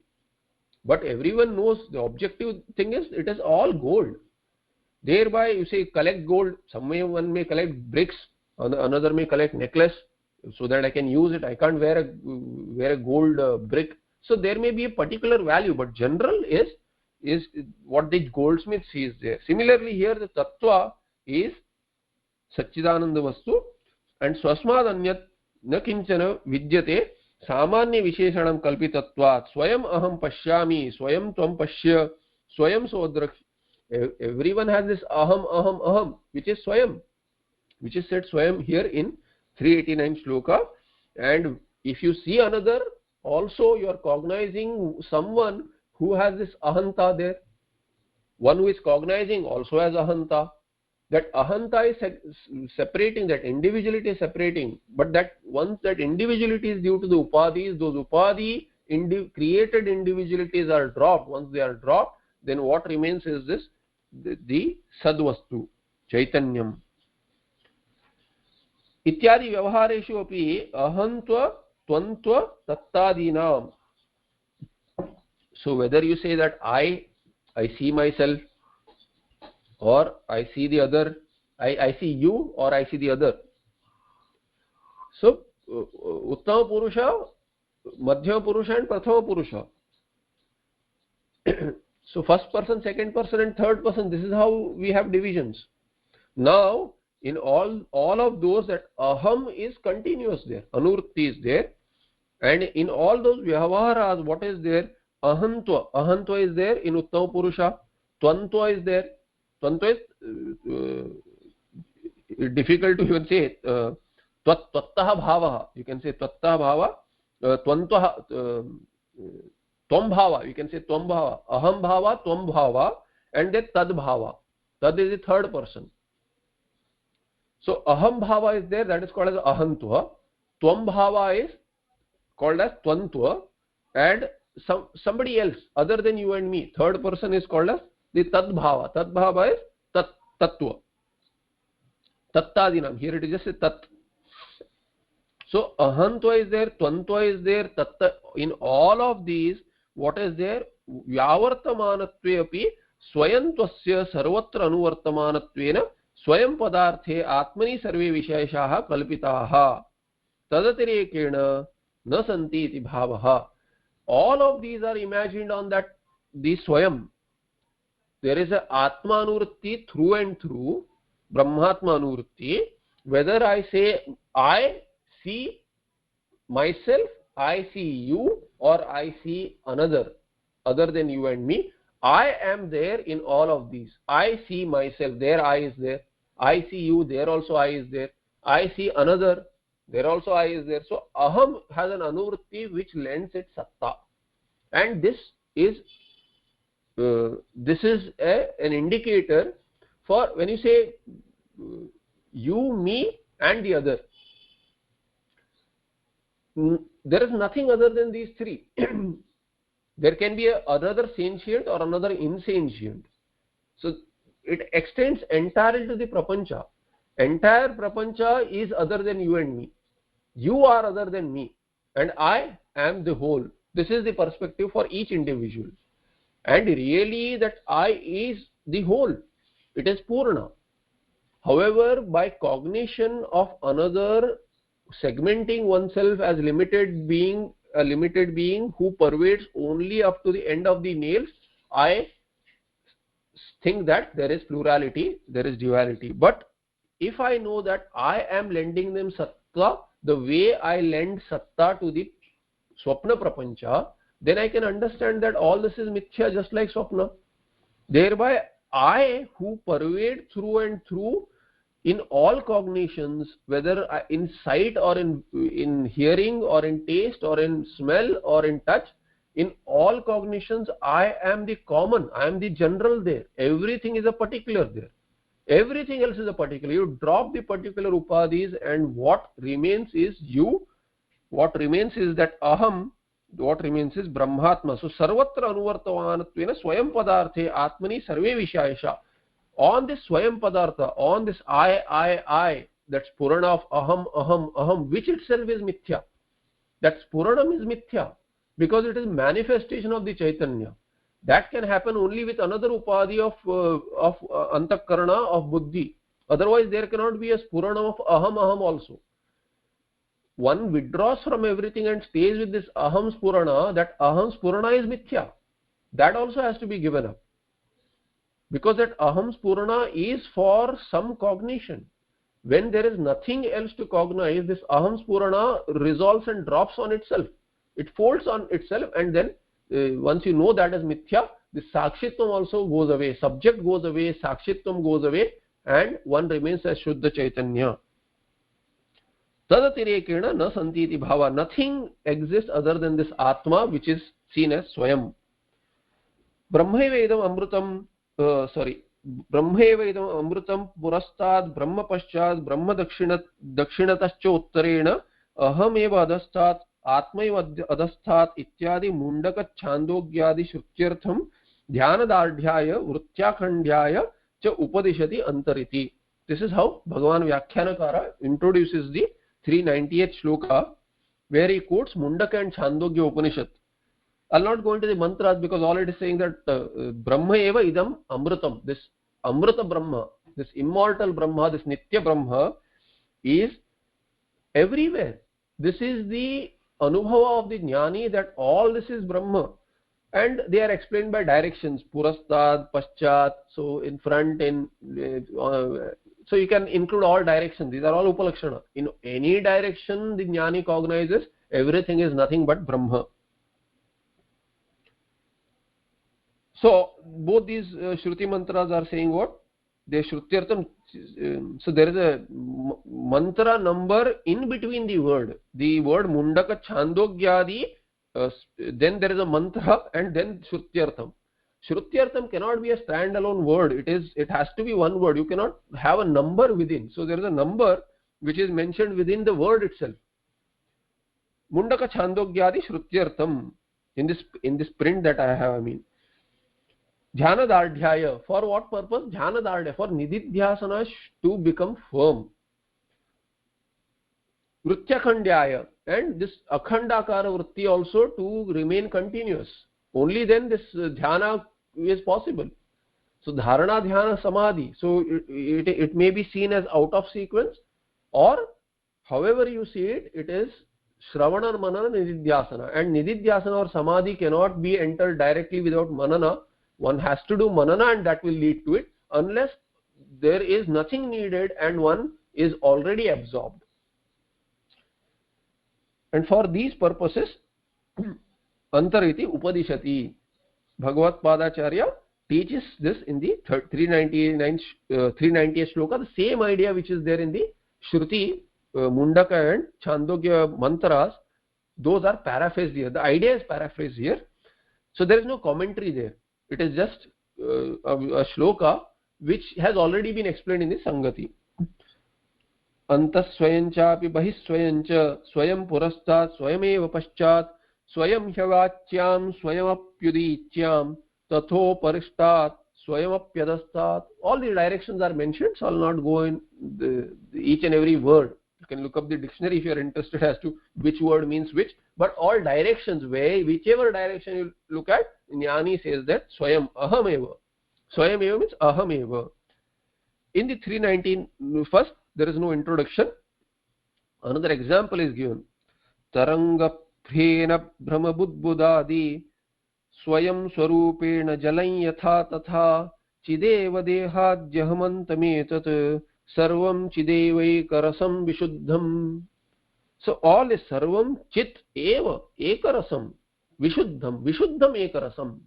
But everyone knows the objective thing is it is all gold. Thereby you say collect gold. Someone may collect bricks, another may collect necklace so that I can use it. I can't wear a gold brick. So there may be a particular value, but general is what the goldsmith sees there. Similarly here the tattva is Satchidananda Vastu, and Swasmad Anyat na kinchana vidyate Samanya Visheshanam Kalpitatvat Swayam Aham Pashyami Swayam Tvam Pashya Swayam Sodraksh. Everyone has this aham which is Swayam, which is said Swayam here in 389 shloka. And if you see another, also you are cognizing someone who has this ahanta there. One who is cognizing also has ahanta. That ahanta is separating, that individuality is separating, but that once that individuality is due to the upadhis, those upadhi created individualities are dropped. Once they are dropped, then what remains is this, the sadvastu, chaitanyam. Ityadi vyavahareshu api ahantva tvantva tattadinam. So whether you say that I see myself, or I see the other, I see you, or I see the other. So Uttama Purusha, Madhyama Purusha and Prathama Purusha. So first person, second person and third person, this is how we have divisions. Now in all of those, that aham is continuous there, anurti is there, and in all those vyavaharas, what is there? Ahantva is there in Uttama Purusha, Tvantva is there. Tvantva is difficult to even say. Tvattaha bhavaha, you can say tvattaha bhava. Tvantva, tvam bhava, you can say tvam bhava. Aham bhava, tvam bhava, and then tad bhava. Tad is the third person. So aham bhava is there, that is called as ahantva. Tvam bhava is called as tvantva, and somebody else other than you and me, third person, is called as the tad bhava. Tad bhava is tattva. Tattadinam. Here it is just a tat. So ahantva is there, tvantva is there, tatta. In all of these, what is there? Vyavartamanatve api swayantvasya sarvatra anuvartamanatvena swayam padarthe atmani sarve visheshaha kalpitaha tadatirekena na santi iti bhavaha. all of these are imagined on that the Swayam. There is a Atma Anuvritti through and through, Brahmatma Anuvritti. Whether I say I see myself, I see you, or I see another other than you and me, I am there in all of these. I see myself, there I is there. I see you, there also I is there. I see another, there also I is there. So aham has an anuvritti which lends it satta, and this is an indicator for when you say you, me and the other. There is nothing other than these three. There can be another sentient or another insentient. So it extends entirely to the prapancha. Entire prapancha is other than you and me. You are other than me, and I am the whole. This is the perspective for each individual. And really that I is the whole. It is Purna. However, by cognition of another, segmenting oneself as a limited being who pervades only up to the end of the nails, I think that there is plurality, there is duality. But if I know that I am lending them satta the way I lend satta to the Swapna Prapancha, then I can understand that all this is mithya just like Swapna. Thereby I, who pervade through and through in all cognitions, whether in sight or in hearing or in taste or in smell or in touch, in all cognitions I am the common, I am the general there. Everything is a particular there. Everything else is a particular. You drop the particular upadhis and what remains is you. What remains is that aham. What remains is Brahmatma. So sarvatra anuvartavanattvena swayam padarthe atmani sarve vishayasha. On this swayam padartha, on this I, that's Purana of aham, which itself is mithya. That Puranam is mithya because it is manifestation of the Chaitanya. That can happen only with another upadhi of antakarana, of buddhi. Otherwise there cannot be a Puranam of aham also. One withdraws from everything and stays with this aham spurana. That aham spurana is mithya. That also has to be given up, because that aham spurana is for some cognition. When there is nothing else to cognize, this aham spurana resolves and drops on itself. It folds on itself, and then once you know that as mithya, the sakshitvam also goes away. Subject goes away, sakshitvam goes away, and one remains as Shuddha Chaitanya. Tadatirekena na santiti bhava. Nothing exists other than this Atma, which is seen as Swayam. Brahmaiva idam amrutam, Brahmaiva idam amrutam purastad brahma paschad brahma dakshinatashcha uttarena aham eva adastat atmaiva adastat ityadi mundaka chandogyaadi shrutyartham dhyanadardhyaya vrutyakhandhyaya cha upadishati antariti. This is how Bhagavan Vyakhyanakara introduces the 398th shloka, where he quotes Mundaka and Chandogya Upanishad. I'll not go into the mantras because all it is saying that Brahma eva idam amrutam, this Amrita Brahma, this immortal Brahma, this Nitya Brahma is everywhere. This is the anubhava of the jnani that all this is Brahma, and they are explained by directions, Purastad, Paschat, so in front, in so you can include all directions. These are all upalakshana. In any direction the jnani cognizes, everything is nothing but Brahma. So both these Shruti mantras are saying what? They Shrutyartham. So there is a mantra number in between the word. The word Mundaka Chandogyadi, then there is a mantra and then Shrutyartham. Shrutyartham cannot be a standalone word. It has to be one word. You cannot have a number within. So there is a number which is mentioned within the word itself. Mundaka Chandogyadi Shrutyartham. In this print that I have, I mean. Dhyanadardhyaya. For what purpose? Dhyanadardhyaya. For nididhyasana to become firm. Vrutyakhandhyaya. And this akhandakara vritti also to remain continuous. Only then this dhyana is possible. So dharana, dhyana, samadhi. So it may be seen as out of sequence, or however you see it, it is Shravana, Manana, Nididhyasana. And Nididhyasana or Samadhi cannot be entered directly without Manana. One has to do Manana and that will lead to it, unless there is nothing needed and one is already absorbed. And for these purposes, Antariti Upadishati. Bhagavad Padacharya teaches this in the 390th shloka, the same idea which is there in the Shruti, Mundaka and Chandogya mantras. Those are paraphrased here. The idea is paraphrased here. So there is no commentary there. It is just a shloka which has already been explained in the Sangati. Antaswayanchapi bahiswayancha swayam purastat swayameva paschat swayam hyavacyam swayamapyudichyam tatho parishtat swayamapyadastat. All the directions are mentioned, so I will not go in each and every word. You can look up the dictionary if you are interested as to which word means which, but all directions, whichever direction you look at, Jnani says that swayam ahameva. Swayameva means ahameva. In the 319 first, there is no introduction. Another example is given. Taranga prena brahma budbudadi swayam swarupena jalan yatha tatha chideva dehadyahamantametat sarvam chidevaikarasam vishuddham. So all is sarvam chit eva ekarasam vishuddham. Vishuddham ekarasam.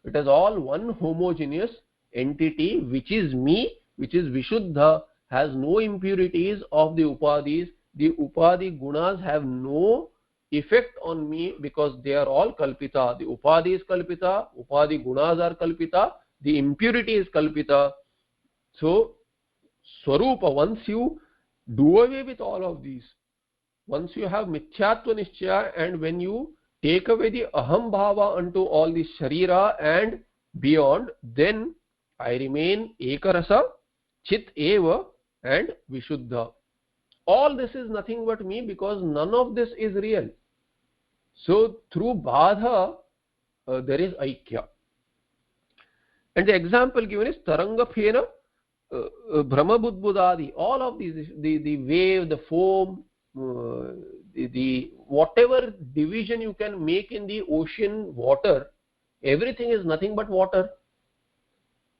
It is all one homogeneous entity which is me, which is Vishuddha, has no impurities of the upadis. The upadi gunas have no effect on me because they are all kalpita. The upadi is kalpita, upadi gunas are kalpita, the impurity is kalpita. So Swarupa, once you do away with all of these, once you have Mithyatva Nishchaya, and when you take away the Aham Bhava unto all the Sharira and beyond, then I remain Ekarasa, Chit Eva and Vishuddha. All this is nothing but me because none of this is real. So through Badha, there is Aikya. And the example given is Taranga Phena, Brahma Budbudadi. All of these, the wave, the foam, the whatever division you can make in the ocean water, everything is nothing but water.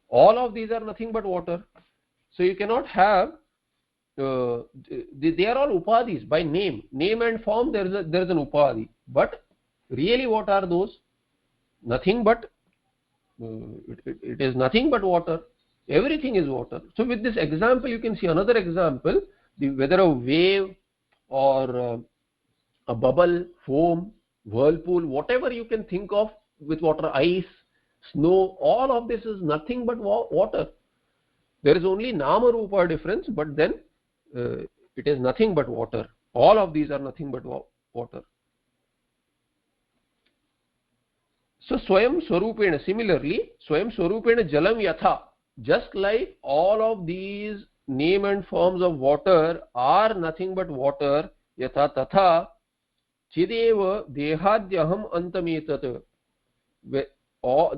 All of these are nothing but water. So you cannot have they are all upadis by name and form. There is an upadi, but really what are those? Nothing but it is nothing but water. Everything is water. So with this example you can see another example, whether a wave or a bubble, foam, whirlpool, whatever you can think of with water, ice, snow, all of this is nothing but water. There is only Nama Rupa difference, but then it is nothing but water. All of these are nothing but water. So Swayam Swarupena, similarly, Swayam Swarupena Jalam Yatha, just like all of these name and forms of water are nothing but water, Yatha Tatha, Chideva Dehadyaham Antametat.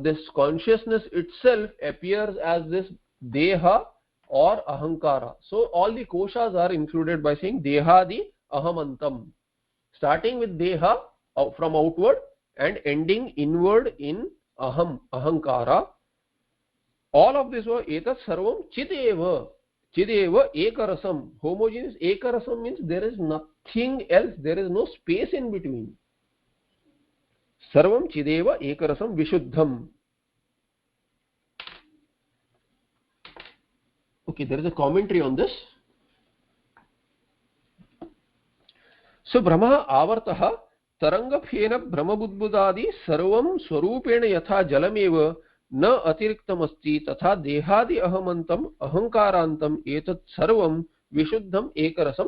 This consciousness itself appears as this Deha or Ahankara. So all the koshas are included by saying Dehadi Ahamantam. Starting with Deha from outward and ending inward in Aham, Ahankara. All of this was Etat Sarvam Chideva. Chideva Ekarasam. Homogeneous Ekarasam means there is nothing else, there is no space in between. Sarvam Chideva Ekarasam Vishuddham. Okay, there is a commentary on this. So Brahma Avartaha Taranga Phena Brahma Budbudadi Sarvam Swarupena Yatha Jalameva Na Atiriktamasti Tatha Dehadi Ahamantam Ahankarantam Etat Sarvam Vishuddham Ekarasam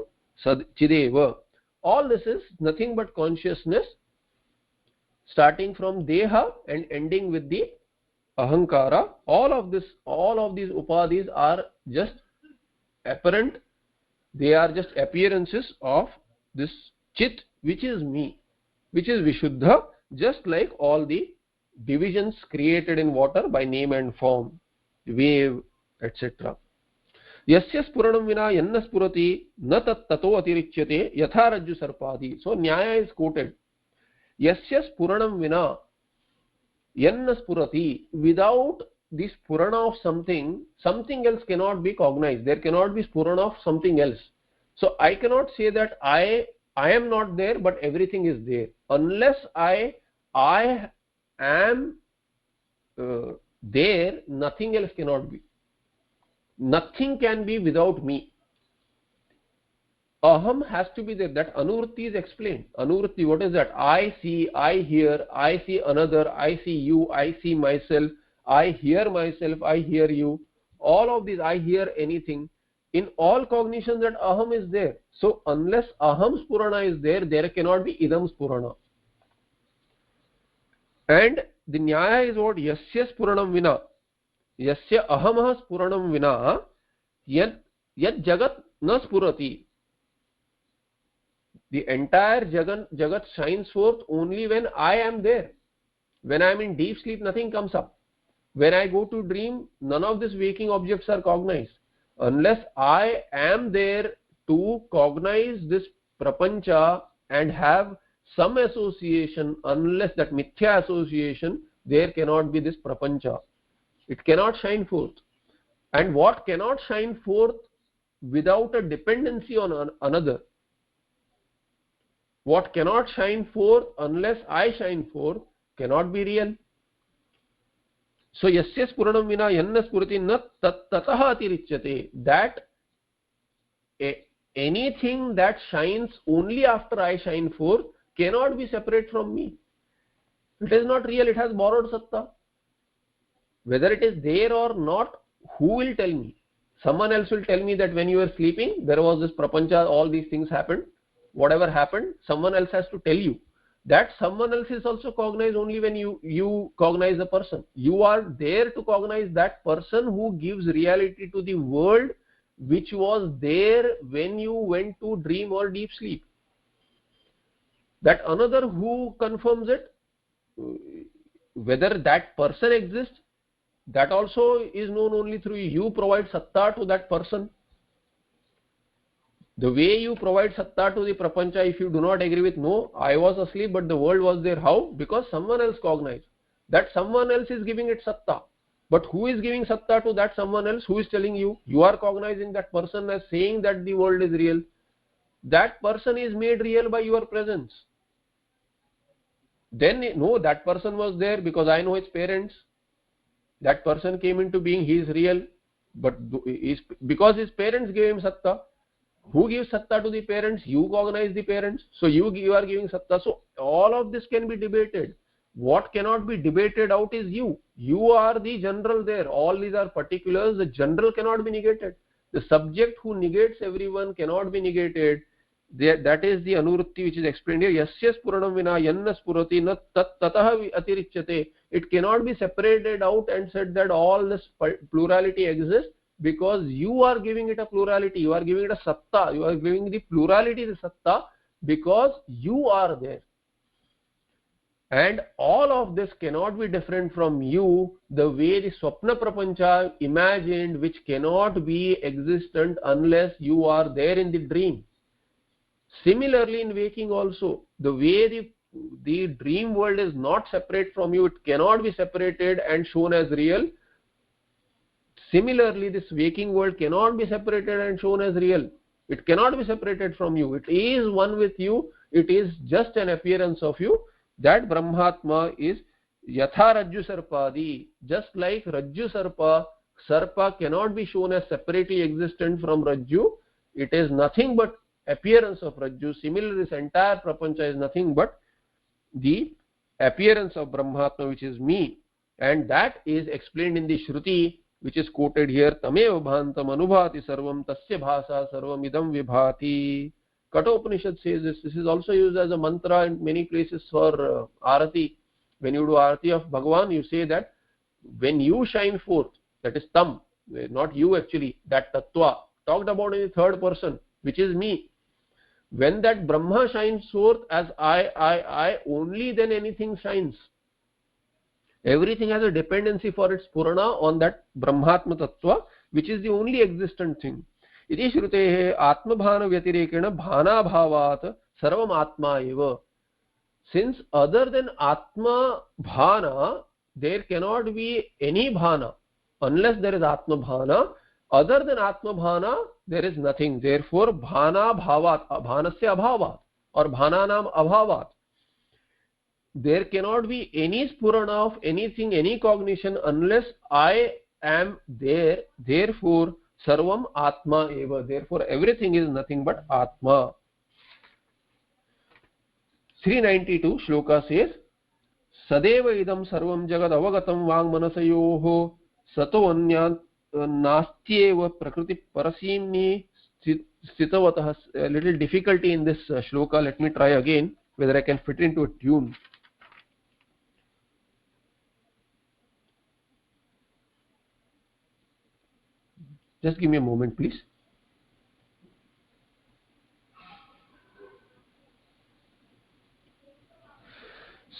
Chideva. All this is nothing but consciousness, starting from Deha and ending with the Ahankara. All of these upadis are just apparent. They are just appearances of this Chit, which is me, which is Vishuddha, just like all the divisions created in water by name and form, wave, etc. Yasya spuranam vina yanna spurati na tat tato atirichyate yatha rajju sarpadi. So Nyaya is quoted. Yasya spuranam vina yanna spurati, without the spurana of something, something else cannot be cognized. There cannot be spurana of something else. So I cannot say that I am not there, but everything is there. Unless I am there, nothing else cannot be. Nothing can be without me. Aham has to be there. That anuvritti is explained. Anuvritti, what is that? I see, I hear, I see another, I see you, I see myself, I hear myself, I hear you. All of these, I hear anything. In all cognitions, that aham is there. So unless aham spurana is there, there cannot be idam spurana. And the nyaya is what? Yasya spuranam vina. Yasya ahamah spuranam vina yad jagat na spurati. The entire jagat shines forth only when I am there. When I am in deep sleep, nothing comes up. When I go to dream, none of these waking objects are cognized. Unless I am there to cognize this prapancha and have some association, unless that mithya association, there cannot be this prapancha. It cannot shine forth. And what cannot shine forth without a dependency on another? What cannot shine forth unless I shine forth cannot be real. So yasya spuranam vina yanna spurati na tatah atirichyate. That anything that shines only after I shine forth cannot be separate from me. It is not real, it has borrowed satta. Whether it is there or not, who will tell me? Someone else will tell me that when you were sleeping, there was this prapancha, all these things happened. Whatever happened, someone else has to tell you. That someone else is also cognized only when you cognize the person. You are there to cognize that person who gives reality to the world which was there when you went to dream or deep sleep. That another who confirms it, whether that person exists, that also is known only through you. You provide satta to that person. The way you provide satta to the prapancha, if you do not agree with, no, I was asleep but the world was there. How? Because someone else cognized. That someone else is giving it satta. But who is giving satta to that someone else? Who is telling you? You are cognizing that person as saying that the world is real. That person is made real by your presence. Then, no, that person was there because I know his parents. That person came into being, he is real. But because his parents gave him satta. Who gives satta to the parents? You cognize the parents. So you are giving satta. So all of this can be debated. What cannot be debated out is you. You are the general there. All these are particulars. The general cannot be negated. The subject who negates everyone cannot be negated. That is the anuvritti which is explained here. Yasya spuranam vina yanna spurati na tatah atirichyate. It cannot be separated out and said that all this plurality exists. Because you are giving it a plurality, you are giving it a satta, you are giving the plurality the satta because you are there. And all of this cannot be different from you, the way the swapna prapancha imagined, which cannot be existent unless you are there in the dream. Similarly in waking also, the way the dream world is not separate from you, it cannot be separated and shown as real. Similarly, this waking world cannot be separated and shown as real. It cannot be separated from you. It is one with you. It is just an appearance of you. That Brahmatma is Yatha Rajju Sarpadi. Just like Rajju Sarpa, Sarpa cannot be shown as separately existent from Rajju. It is nothing but appearance of Rajju. Similarly, this entire Prapancha is nothing but the appearance of Brahmatma, which is me. And that is explained in the Shruti, which is quoted here. Tameva bhantam anubhati sarvam tasya bhasa sarvam idam vibhati. Kathopanishad says this. This is also used as a mantra in many places for arati. When you do arati of Bhagavan, you say that when you shine forth, that is tam, not you actually, that tattva, talked about in the third person, which is me. When that Brahma shines forth as I, only then anything shines. Everything has a dependency for its purana on that Brahmatma Tattva. which is the only existent thing. Iti shrutehe atmabhana vyatirekena bhanabhavat sarvam atma eva. Since other than atma bhana, there cannot be any bhana unless there is atma bhana. Other than atma bhana, there is nothing. Therefore, bhana bhavat, bhanasya abhavat or bhananam abhavat. There cannot be any spurana of anything, any cognition unless I am there. Therefore, sarvam atma eva. Therefore, everything is nothing but atma. 392 shloka says, Sadeva idam sarvam jagad avagatam vang manasayoho sato anyant nastyeva prakriti parasimni stitavatah. A little difficulty in this shloka. Let me try again whether I can fit into a tune. Just give me a moment, please.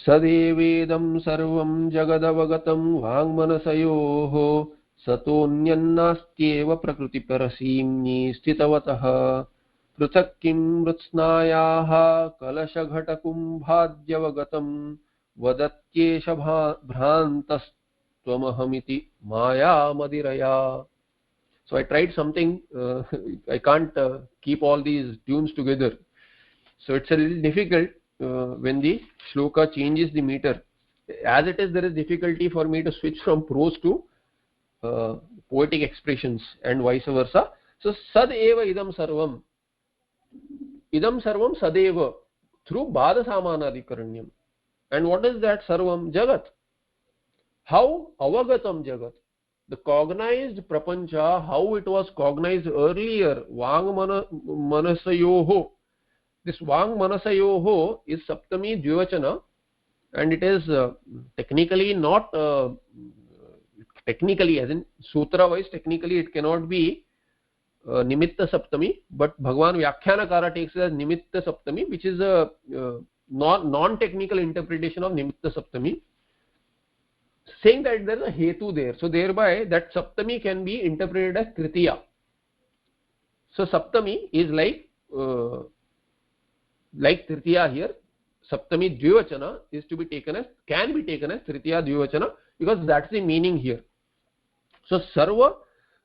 Sadevedam sarvam jagadavagatam vangmanasayoho satonyannastyeva prakriti parasimni stitavatah pruthak kim vritsnayaha kalashaghatakumbhadyavagatam vadatyesha bhrantastvamahamiti maya madiraya. So I tried something, I can't keep all these tunes together. So it's a little difficult when the shloka changes the meter. As it is, there is difficulty for me to switch from prose to poetic expressions and vice versa. So sad eva idam sarvam sadeva through bada samanadikaranyam. And what is that sarvam? Jagat. How? Avagatam jagat. The cognized prapancha, how it was cognized earlier, vang manasayoho. This vang manasayoho is saptami dvivachana, and it is technically not technically, as in sutra wise, technically it cannot be nimitta saptami, but Bhagavan Vyakhyanakara takes it as nimitta saptami, which is a non-technical interpretation of nimitta saptami, saying that there is a hetu there. So thereby that saptami can be interpreted as tritiya. So saptami is like tritiya here. Saptami dvivachana is to be taken as, can be taken as tritiya dvivachana, because that's the meaning here. So sarva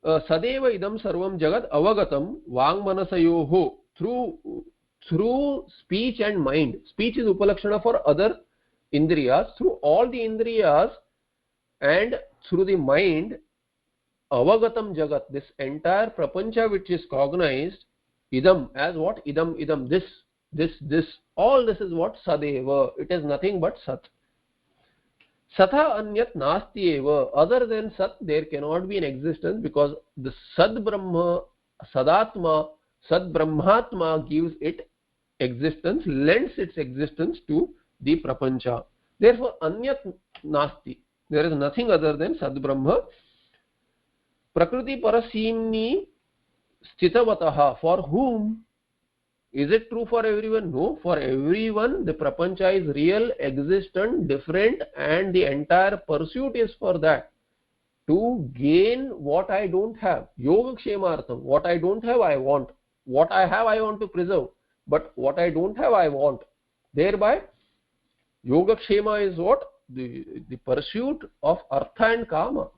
sadeva idam sarvam jagat avagatam vangmanasayoho, through speech and mind. Speech is upalakshana for other indriyas. Through all the indriyas and through the mind, avagatam jagat, this entire prapancha which is cognized, idam, as what? Idam, this, all this is what? Sadeva. It is nothing but sat. Satha anyat nasti eva. Other than sat, there cannot be an existence, because the sad brahma, sadatma, sad brahmatma gives it existence, lends its existence to the prapancha. Therefore, anyat nasti. There is nothing other than sad brahma. Prakriti parasimni stitavatah. For whom? Is it true for everyone? No. For everyone, the prapancha is real, existent, different, and the entire pursuit is for that. To gain what I don't have. Yoga kshemartham. What I don't have, I want. What I have, I want to preserve. But what I don't have, I want. Thereby, yoga kshema is what? The pursuit of artha and kama.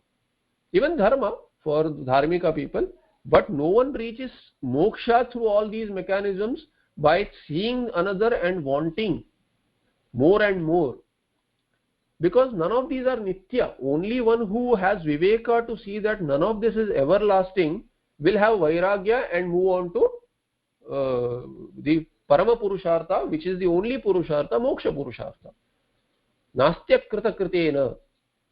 Even dharma for dharmika people. But no one reaches moksha through all these mechanisms by seeing another and wanting more and more. Because none of these are nitya. Only one who has viveka to see that none of this is everlasting will have vairagya and move on to the parama purushartha, which is the only purushartha, moksha purushartha. Nasti akrita kritena.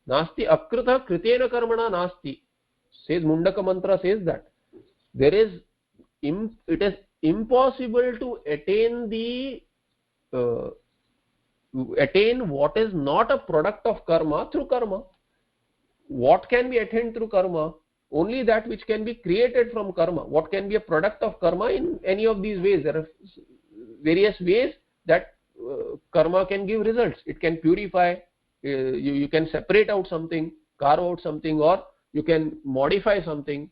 Nasti akrita kritena karmana nasti. Says Mundaka mantra, says that. It is impossible to attain what is not a product of karma through karma. What can be attained through karma? Only that which can be created from karma. What can be a product of karma in any of these ways? There are various ways that karma can give results. It can purify, you can separate out something, carve out something, or you can modify something.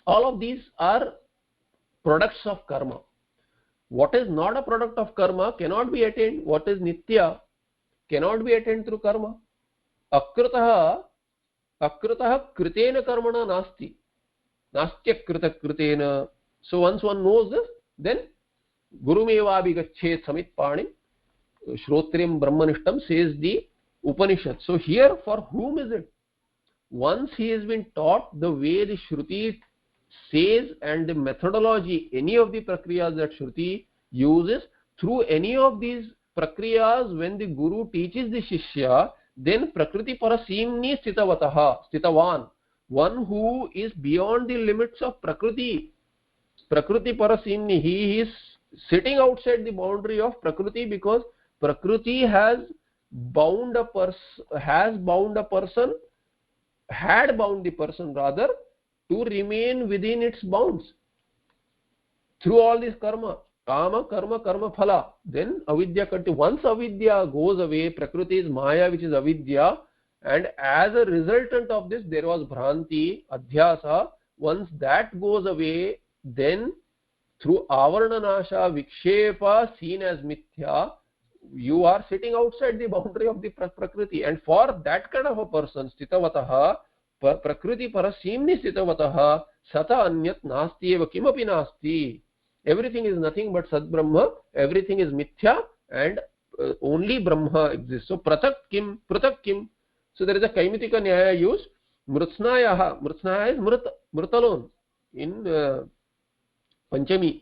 All of these are products of karma. What is not a product of karma cannot be attained. What is nitya cannot be attained through karma. Akritah kritena karmana nasti. Nastya krita kritena. So once one knows this, then Gurumeva bigachet samit panim Shrotriyam Brahmanishtam says the Upanishad. So here for whom is it? Once he has been taught the way the Shruti says and the methodology, any of the prakriyas that Shruti uses, through any of these prakriyas, when the Guru teaches the Shishya, then Prakriti Parasimni Stitavan, one who is beyond the limits of Prakriti. Prakriti Parasimni, he is sitting outside the boundary of Prakriti, because Prakriti had bound the person rather, to remain within its bounds through all this karma, kama, karma, karma, phala. Then avidya continue. Once avidya goes away, Prakriti is Maya, which is avidya, and as a resultant of this there was bhranti, adhyasa. Once that goes away, then through avarana nasha, vikshepa, seen as mithya, you are sitting outside the boundary of the Prakriti. And for that kind of a person, stitavataha, Prakriti parasimni stitavataha, sata anyat nasti eva kimapi nasti. Everything is nothing but Sad Brahma, everything is mithya, and only Brahma exists. So pratak kim. So there is a Kaimitika Nyaya used, mrutsnayaha. Mrutsnaya is mrit alone in Panchami,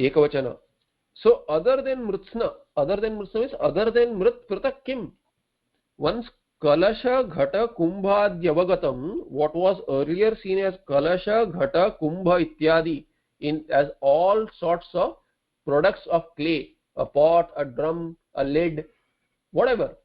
Ekavachana. So other than mrutsna means other than mrit, pratak kim. Once kalasha ghata kumbhadyavagatam, what was earlier seen as kalasha ghata kumbha ityadi, as all sorts of products of clay, a pot, a drum, a lid, whatever,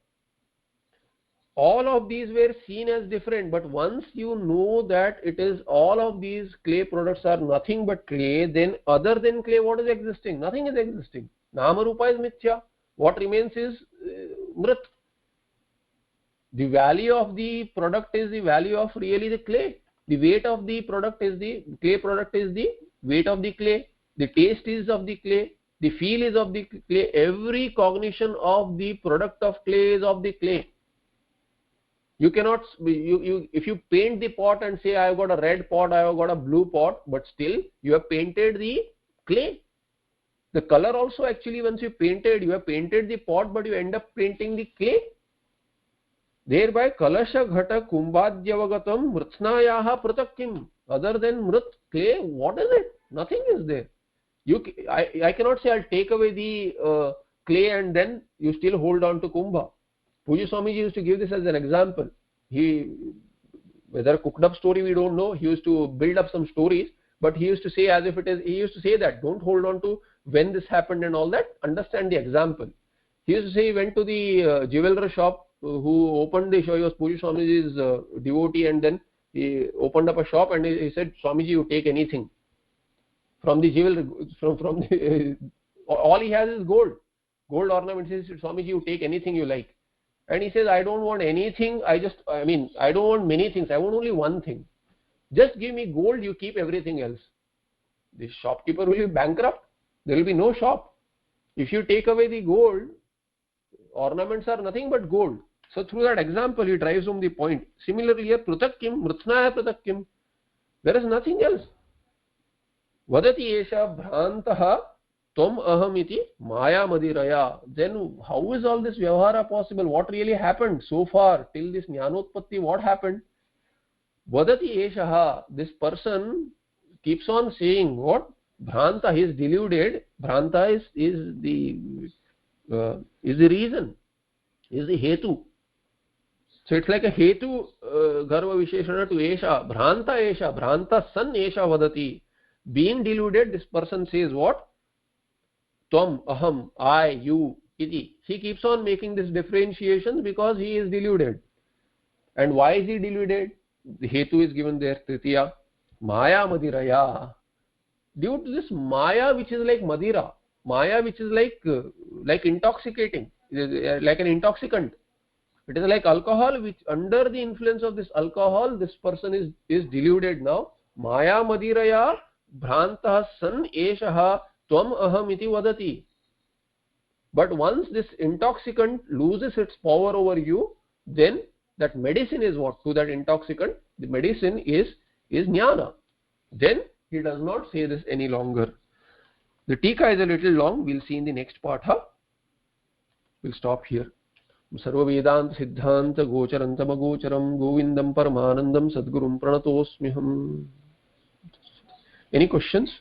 all of these were seen as different. But once you know that it is all of these clay products are nothing but clay, then other than clay, what is existing? Nothing is existing. Nama Rupa is mithya. What remains is mrit. The value of the product is the value of really the clay. The weight of the product is the clay product is the weight of the clay. The taste is of the clay. The feel is of the clay. Every cognition of the product of clay is of the clay. You cannot, if you paint the pot and say I have got a red pot, I have got a blue pot, but still you have painted the clay. The color also, actually, once you have painted the pot, but you end up painting the clay. Thereby kalasha ghata kumbhadyavagatam mrutsnayaha pratakim. Other than mrut, clay, what is it? Nothing is there. I cannot say I'll take away the clay and then you still hold on to kumbha. Puja Swamiji used to give this as an example. Whether a cooked up story we don't know, he used to build up some stories, but he used to say as if it is, he used to say that don't hold on to when this happened and all that, understand the example. He used to say he went to the jeweler shop, who opened the shop. He was Puja Swamiji's devotee, and then he opened up a shop and he said, Swamiji, you take anything from the jeweler, from the, all he has is gold ornaments. He said, Swamiji, you take anything you like. And he says, I don't want anything, I don't want many things, I want only one thing. Just give me gold, you keep everything else. The shopkeeper will be bankrupt, there will be no shop. If you take away the gold, ornaments are nothing but gold. So through that example, he drives home the point. Similarly here, pratak kim, mrutsnaya pratak kim. There is nothing else. Vadati esha bhrantaha Tvam aham iti maya madiraya. Then how is all this vyavahara possible? What really happened so far till this jnanotpatti? What happened? Vadati eshaha. This person keeps on saying what? Bhranta, he is deluded. Bhranta is the reason, is the hetu. So it's like a hetu garva visheshana to esha. Bhranta esha. Bhranta san esha vadati. Being deluded, this person says what? Tvam, aham, I, you, iti. He keeps on making this differentiation because he is deluded. And why is he deluded? The hetu is given there, tritiya. Maya madiraya. Due to this maya, which is like madira, maya which is like intoxicating, like an intoxicant. It is like alcohol, which under the influence of this alcohol, this person is deluded now. माया मदिरया भ्रान्तः सन् एषः त्वम् अहम् इति वदति. But once this intoxicant loses its power over you, then that medicine is what? To that intoxicant, the medicine is jnana. Then he does not say this any longer. The tika is a little long. We'll see in the next patha. We'll stop here. Sarva Vedanta Siddhanta Gocharantam Agocharam Govindam Paramanandam Sadgurum Pranatosmiham. Any questions?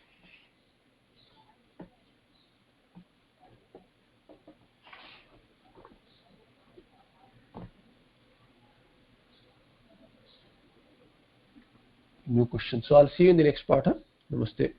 No questions. So I'll see you in the next part. Namaste.